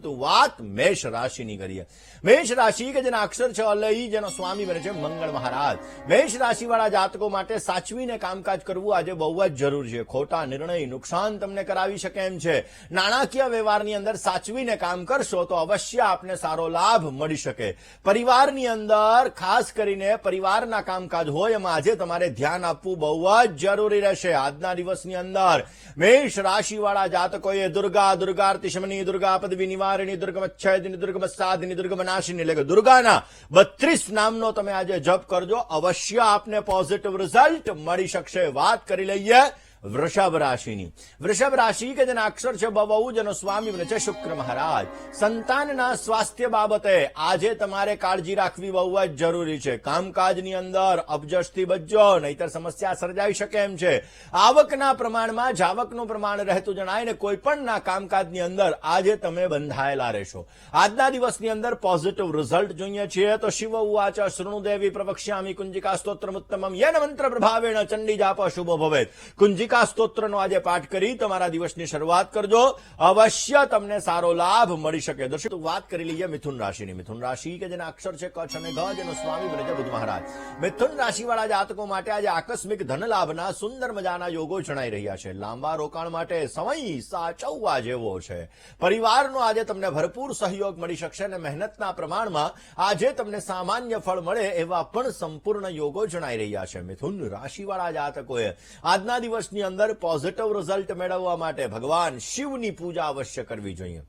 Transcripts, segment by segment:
પરંતુ વાત મેષ રાશિની કરીએ. મેષ રાશિ કે જેના અક્ષર છે અલઈ, જેનો સ્વામી બને છે મંગળ મહારાજ. મેષ રાશિવાળા જાતકો માટે સાચવીને કામકાજ કરવું આજે બહુ જ જરૂરી છે. ખોટા નિર્ણય નુકસાન તમને કરાવી શકે એમ છે. નાણાકીય વ્યવહારની અંદર સાચવીને કામ કરશો તો અવશ્ય આપને સારો લાભ મળી શકે. પરિવારની અંદર ખાસ કરીને પરિવારના કામકાજ હોય એમાં આજે તમારે ધ્યાન આપવું બહુ જ જરૂરી રહેશે. આજના દિવસની અંદર મેષ રાશિવાળા જાતકોએ દુર્ગા દુર્ગાર્તિશમની દુર્ગા પદવી નિવારણી દુર્ગમચ્છેદિની દુર્ગમસાદિની દુર્ગમનાશિની એટલે કે દુર્ગાના 32 નામનો તમે આજે જપ કરજો. અવશ્ય આપને પોઝિટિવ રિઝલ્ટ મળી શકશે. વાત કરી લઈએ વૃષભ રાશિની. વૃષભ રાશિ કે જેના અક્ષર છે બહુ, જેનો સ્વામી બને છે શુક્ર મહારાજ. સંતાનના સ્વાસ્થ્ય બાબતે આજે તમારે કાળજી રાખવી બહુ જ જરૂરી છે. કામકાજની અંદર અબજસથી બચજો, નહીતર સમસ્યા સર્જાઈ શકે એમ છે. આવકના પ્રમાણમાં જાવકનું પ્રમાણ રહેતું જણાય ને કોઈ પણના કામકાજની અંદર આજે તમે બંધાયેલા રહેશો. આજના દિવસની અંદર પોઝિટિવ રિઝલ્ટ જોઈએ છીએ તો શિવ ઉવાચ શૃણુદેવી પ્રવક્ષ્યામિ કુંજિકા સ્તોત્રમુત્તમમ યેન મંત્ર પ્રભાવેણ ચંડી જાપ શુભો ભવેત. કુંજિકા સ્તોત્રનો આજે પાઠ કરી તમારા દિવસની શરૂઆત કરજો. અવશ્ય તમને સારો લાભ મળી શકે. દર્શકો, વાત કરી લઈએ મિથુન રાશિની. મિથુન રાશિ કે જેના અક્ષર છે કચ્છ અને ઘ, જેનો સ્વામી બને છે બુધ મહારાજ. મિથુન રાશિવાળા જાતકો માટે આજે આકસ્મિક ધન લાભના સુંદર મજાના યોગો જણાઈ રહ્યા છે. લાંબા રોકાણ માટે સમય સાચવવા જેવો છે. પરિવારનો આજે તમને ભરપૂર સહયોગ મળી શકશે અને મહેનતના પ્રમાણમાં આજે તમને સામાન્ય ફળ મળે એવા પણ સંપૂર્ણ યોગો જણાઈ રહ્યા છે. મિથુન રાશિવાળા જાતકોએ આજના દિવસની અંદર પોઝિટિવ રિઝલ્ટ મેળવવા માટે ભગવાન શિવની પૂજા અવશ્ય કરવી જોઈએ.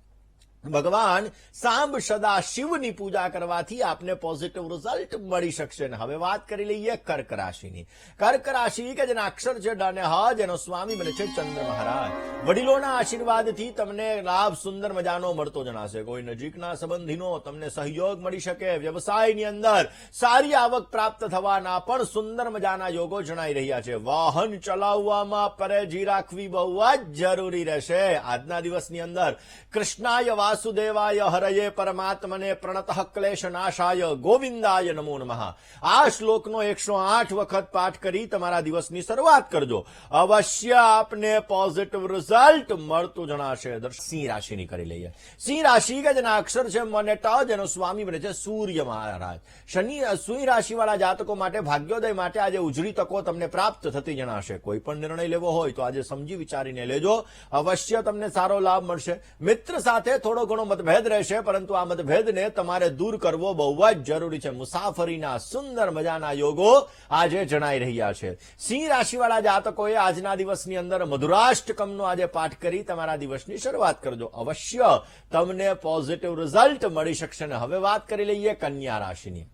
ભગવાન સાંબ સદા શિવની પૂજા કરવાથી આપને પોઝિટિવ રિઝલ્ટ મળી શકશે. હવે વાત કરી લઈએ કર્ક રાશિની. કર્ક રાશિ કે જેના અક્ષર છે ડ અને હ, જેનો સ્વામી બને છે ચંદ્ર મહારાજ. વડીલોના આશીર્વાદથી તમને લાભ સુંદર મજાનો મળતો જણાશે. કોઈ નજીકના સંબંધીનો તમને સહયોગ મળી શકે. વ્યવસાયની અંદર સારી આવક પ્રાપ્ત થવાના પણ સુંદર મજાના યોગો જણાઈ રહ્યા છે. વાહન ચલાવવામાં પરેજી રાખવી બહુ જ જરૂરી રહેશે. આજના દિવસની અંદર કૃષ્ણાય વાસુદેવાય હરયે પરમાત્મને પ્રણતઃ ક્લેશ નાશાય ગોવિંદાય નમો નમઃ. આ શ્લોકનો 108 વખત પાઠ કરી તમારા દિવસની શરૂઆત કરજો. અવશ્ય આપને પોઝિટિવ રિઝલ્ટ મળતું જણાશે. સિંહ રાશિની કરી લઈએ. સિંહ રાશિ કે જેના અક્ષર છે મ અને ટ, જેનો સ્વામી બને છે સૂર્ય મહારાજ. સિંહ રાશિવાળા જાતકો માટે ભાગ્યોદય માટે આજે ઉજળી તકો તમને પ્રાપ્ત થતી જણાશે. કોઈ પણ નિર્ણય લેવો હોય તો આજે સમજી વિચારીને લેજો. અવશ્ય તમને સારો લાભ મળશે. મિત્ર સાથે થોડો ઘણો મતભેદ રહેશે, પરંતુ આ મતભેદને તમારે દૂર કરવો બહુ જ જરૂરી છે. મુસાફરીના સુંદર મજાના યોગો આજે જણાઈ રહ્યા છે. સિંહ રાશિવાળા જાતકોએ આજના દિવસની અંદર મધુરાષ્ટકમનો આજે પાઠ કરી તમારા દિવસની શરૂઆત કરજો. અવશ્ય તમને પોઝિટિવ રિઝલ્ટ મળી શકશે. હવે વાત કરી લઈએ કન્યા રાશિની.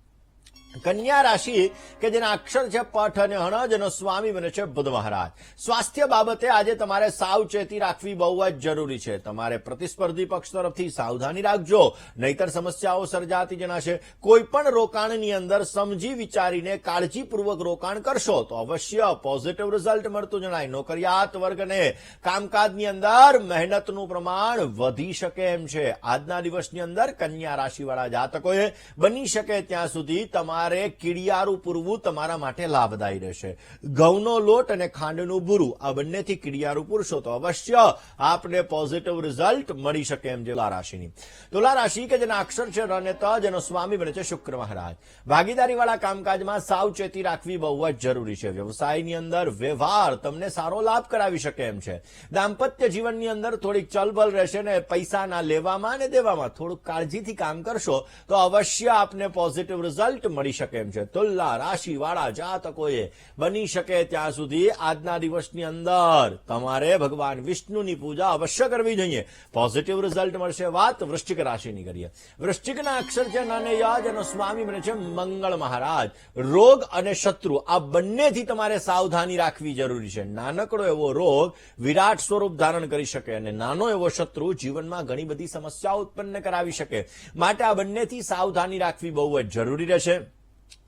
કન્યા રાશિ કે જેના અક્ષર છે પઠ અને હણ, જેનો સ્વામી બને છે બુધ મહારાજ. સ્વાસ્થ્ય બાબતે આજે તમારે સાવચેતી રાખવી બહુ જ જરૂરી છે. તમારે પ્રતિસ્પર્ધી પક્ષ તરફથી સાવધાની રાખજો, નહીતર સમસ્યાઓ સર્જાતી જણાશે. કોઈ પણ રોકાણની અંદર સમજી વિચારીને કાળજીપૂર્વક રોકાણ કરશો તો અવશ્ય પોઝિટિવ રિઝલ્ટ મળતું જણાય. નોકરિયાત વર્ગને કામકાજની અંદર મહેનતનું પ્રમાણ વધી શકે એમ છે. આજના દિવસની અંદર કન્યા રાશિવાળા જાતકોએ બની શકે ત્યાં સુધી તમારે કીડિયારું પૂરવું તમારા માટે લાભદાયી રહેશે. ઘઉંનો લોટ અને ખાંડનું બુરું આ બંનેથી કીડિયારું પૂરશો તો અવશ્ય આપને પોઝિટિવ રિઝલ્ટ મળી શકે એમ છે. તુલા રાશિની. તુલા રાશિ કે જેના અક્ષર છે ર અને ત, જેનો સ્વામી બને છે શુક્ર મહારાજ. ભાગીદારીવાળા કામકાજમાં સાવચેતી રાખવી બહુ જ જરૂરી છે. વ્યવસાયની અંદર વ્યવહાર તમને સારો લાભ કરાવી શકે એમ છે. દાંપત્ય જીવનની અંદર થોડીક ચલબલ રહેશે ને પૈસાના લેવામાં અને દેવામાં થોડુંક કાળજીથી કામ કરશો તો અવશ્ય આપને પોઝિટિવ રિઝલ્ટ મળી શકે એમ છે. તુલા રાશિવાળા જાતકોએ બની શકે ત્યાં સુધી આજના દિવસની અંદર તમારે ભગવાન વિષ્ણુની પૂજા અવશ્ય કરવી જોઈએ. પોઝિટિવ રિઝલ્ટ મળશે. વાત વૃશ્ચિક રાશિની કરીએ. વૃશ્ચિકના અક્ષર છે ન અને ય, જેનો સ્વામી બને છે મંગળ મહારાજ. રોગ અને શત્રુ આ બંનેથી તમારે સાવધાની રાખવી જરૂરી છે. નાનકડો એવો રોગ વિરાટ સ્વરૂપ ધારણ કરી શકે અને નાનો એવો શત્રુ જીવનમાં ઘણી બધી સમસ્યાઓ ઉત્પન્ન કરાવી શકે. માટે આ બંનેથી સાવધાની રાખવી બહુ જ જરૂરી રહેશે.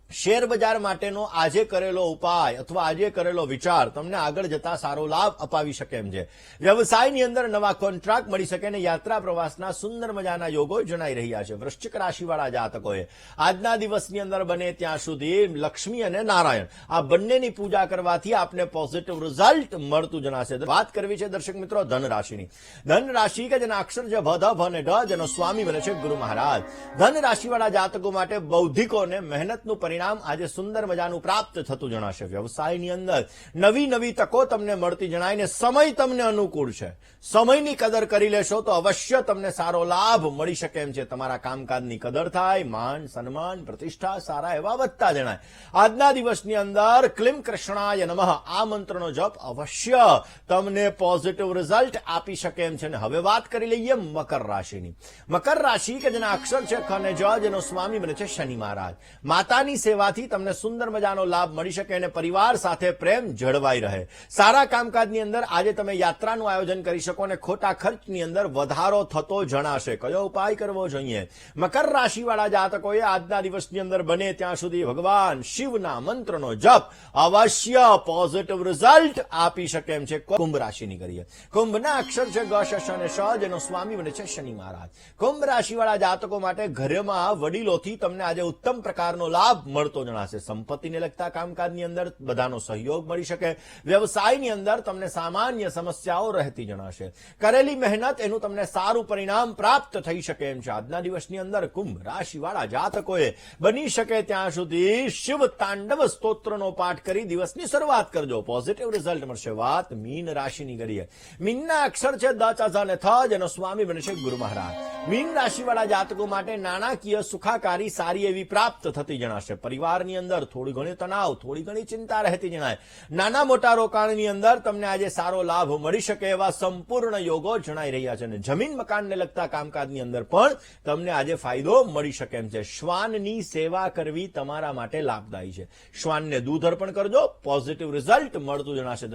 શેર બજાર માટેનો આજે કરેલો ઉપાય અથવા આજે કરેલો વિચાર તમને આગળ જતા સારો લાભ અપાવી શકે એમ છે. વ્યવસાયની અંદર નવા કોન્ટ્રાક્ટ મળી શકે અને યાત્રા પ્રવાસના સુંદર મજાના યોગો જણાઈ રહ્યા છે. વૃશ્ચિક રાશિવાળા જાતકોએ આજના દિવસની અંદર બને ત્યાં સુધી લક્ષ્મી અને નારાયણ આ બંનેની પૂજા કરવાથી આપને પોઝિટિવ રિઝલ્ટ મળતું જણાશે. વાત કરવી છે દર્શક મિત્રો ધન રાશિની. ધન રાશિ કે જેના અક્ષર છે ભ, ધ, ભ અને ઢ, જેનો સ્વામી બને છે ગુરુ મહારાજ. ધન રાશિવાળા જાતકો માટે બૌદ્ધિકોને મહેનતનું પરિણામ આજે સુંદર મજાનું પ્રાપ્ત થતું જણાશે. વ્યવસાયની અંદર નવી નવી તકો તમને મળતી જણાય ને સમય તમને અનુકૂળ છે. સમયની કદર કરી લેશો તો અવશ્ય તમને સારો લાભ મળી શકે એમ છે. તમારા કામકાજની કદર થાય, માન સન્માન પ્રતિષ્ઠા સારા એવા વધતા જણાય. આજના દિવસની અંદર ક્લીમ કૃષ્ણાય નમઃ આ મંત્રનો જપ અવશ્ય તમને પોઝિટિવ રિઝલ્ટ આપી શકે એમ છે. અને હવે વાત કરી લઈએ મકર રાશિની. મકર રાશિ કે જેના અક્ષર છે ખ અને જ, જેનો સ્વામી બને છે શનિ મહારાજ. માતાની સેવાથી તમને સુંદર મજાનો લાભ મળી શકે અને પરિવાર સાથે પ્રેમ જળવાઈ રહે. સારા કામકાજની અંદર આજે તમે યાત્રાનું આયોજન કરી શકો અને ખોટા ખર્ચની અંદર વધારો થતો જણાશે. કયો ઉપાય કરવો જોઈએ? મકર રાશિવાળા જાતકોએ આજના દિવસની અંદર બને ત્યાં સુધી ભગવાન શિવના મંત્રનો જપ અવશ્ય પોઝિટિવ રિઝલ્ટ આપી શકે એમ છે. કુંભ રાશિની કરીએ. કુંભના અક્ષર છે ગ, શ અને શ, જેનો સ્વામી બને છે શનિ મહારાજ. કુંભ રાશિવાળા જાતકો માટે ઘરમાં વડીલોથી તમને આજે ઉત્તમ પ્રકારનો લાભ મળતો જણાશે. સંપત્તિને લગતા કામકાજની અંદર બધાનો સહયોગ મળી શકે. વ્યવસાયની અંદર તમને સામાન્ય સમસ્યાઓ રહેતી જણાશે. કરેલી મહેનત એનું તમને સારું પરિણામ પ્રાપ્ત થઈ શકે એમ છે. આજના દિવસની અંદર કુંભ રાશિવાળા જાતકોએ બની શકે ત્યાં સુધી શિવ તાંડવ સ્તોત્રનો પાઠ કરી દિવસની શરૂઆત કરજો. પોઝિટિવ રિઝલ્ટ મળશે. વાત મીન રાશિની કરીએ. મીનના અક્ષર છે દ, ચ, ઝ અને થ, જેનો સ્વામી બને છે ગુરુ મહારાજ. મીન રાશિવાળા જાતકો માટે નાણાકીય સુખાકારી સારી એવી પ્રાપ્ત થતી જણાશે. પરિવારની અંદર થોડી ઘણી તણાવ, થોડી ઘણી ચિંતા રહેતી જણાય. નાના મોટા રોકાણની અંદર તમને આજે સારો લાભ મળી શકે એવા સંપૂર્ણ યોગો જણાઈ રહ્યા છે. અને જમીન મકાનને લગતા કામકાજની અંદર પણ તમને આજે ફાયદો મળી શકે એમ છે. શ્વાનની સેવા કરવી તમારા માટે લાભદાયી છે. શ્વાનને દૂધ અર્પણ કરજો, પોઝિટિવ રિઝલ્ટ મળતું જણાશે.